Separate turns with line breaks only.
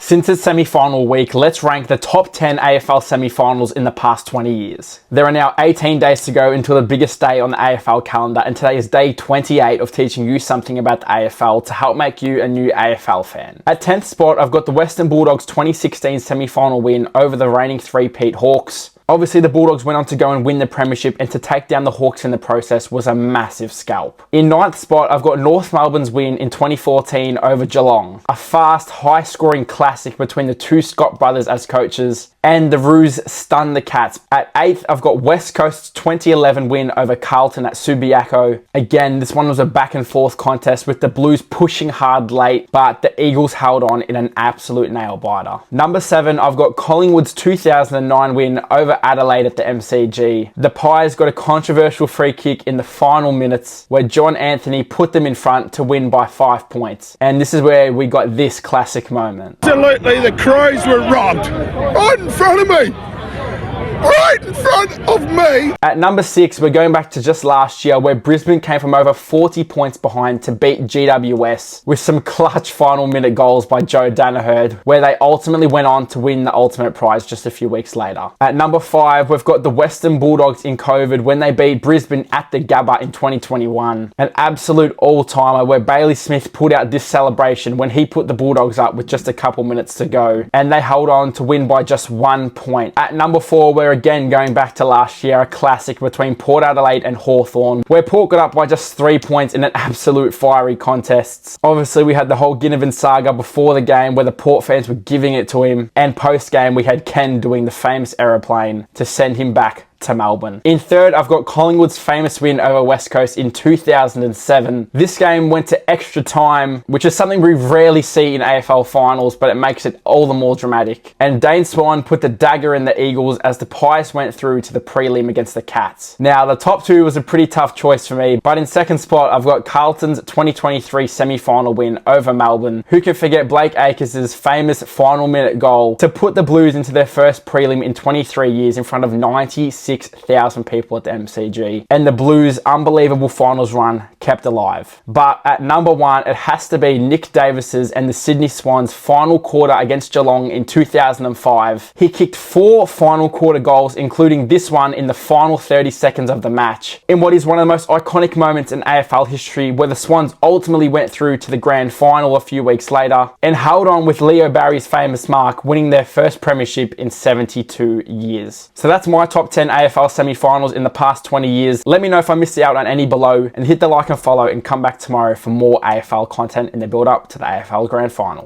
Since it's semi-final week, let's rank the top 10 AFL semi-finals in the past 20 years. There are now 18 days to go until the biggest day on the AFL calendar, and today is day 28 of teaching you something about the AFL to help make you a new AFL fan. At 10th spot, I've got the Western Bulldogs 2016 semi-final win over the reigning three-peat Hawks. Obviously, the Bulldogs went on to go and win the premiership, and to take down the Hawks in the process was a massive scalp. In 9th spot, I've got North Melbourne's win in 2014 over Geelong. A fast, high-scoring classic between the two Scott brothers as coaches, and the Roos stunned the Cats. At 8th, I've got West Coast's 2011 win over Carlton at Subiaco. Again, this one was a back-and-forth contest with the Blues pushing hard late, but the Eagles held on in an absolute nail-biter. Number 7, I've got Collingwood's 2009 win over Adelaide at the MCG. The Pies got a controversial free kick in the final minutes where John Anthony put them in front to win by 5 points. And this is where we got this classic moment.
Absolutely, the Crows were robbed. Right in front of me. Right in front of me.
At number 6, we're going back to just last year where Brisbane came from over 40 points behind to beat GWS with some clutch final minute goals by Joe Danaher, where they ultimately went on to win the ultimate prize just a few weeks later. At number 5, we've got the Western Bulldogs in COVID when they beat Brisbane at the Gabba in 2021. An absolute all-timer where Bailey Smith pulled out this celebration when he put the Bulldogs up with just a couple minutes to go, and they held on to win by just 1 point. At number 4, we're again going back to last year, a classic between Port Adelaide and Hawthorn, where Port got up by just 3 points in an absolute fiery contest. Obviously, we had the whole Ginnivan saga before the game where the Port fans were giving it to him, and post-game we had Ken doing the famous aeroplane to send him back to Melbourne. In 3rd, I've got Collingwood's famous win over West Coast in 2007. This game went to extra time, which is something we rarely see in AFL finals, but it makes it all the more dramatic. And Dane Swan put the dagger in the Eagles as the Pies went through to the prelim against the Cats. Now, the top 2 was a pretty tough choice for me, but in 2nd spot, I've got Carlton's 2023 semi-final win over Melbourne. Who can forget Blake Acres' famous final minute goal to put the Blues into their first prelim in 23 years in front of 96,000 people at the MCG, and the Blues' unbelievable finals run kept alive. But at number 1, it has to be Nick Davis's and the Sydney Swans' final quarter against Geelong in 2005. He kicked 4 final quarter goals, including this one in the final 30 seconds of the match, in what is one of the most iconic moments in AFL history, where the Swans ultimately went through to the grand final a few weeks later and held on with Leo Barry's famous mark, winning their first premiership in 72 years. So that's my top 10 AFL semi-finals in the past 20 years. Let me know if I missed out on any below, and hit the like and follow, and come back tomorrow for more AFL content in the build up to the AFL Grand Final.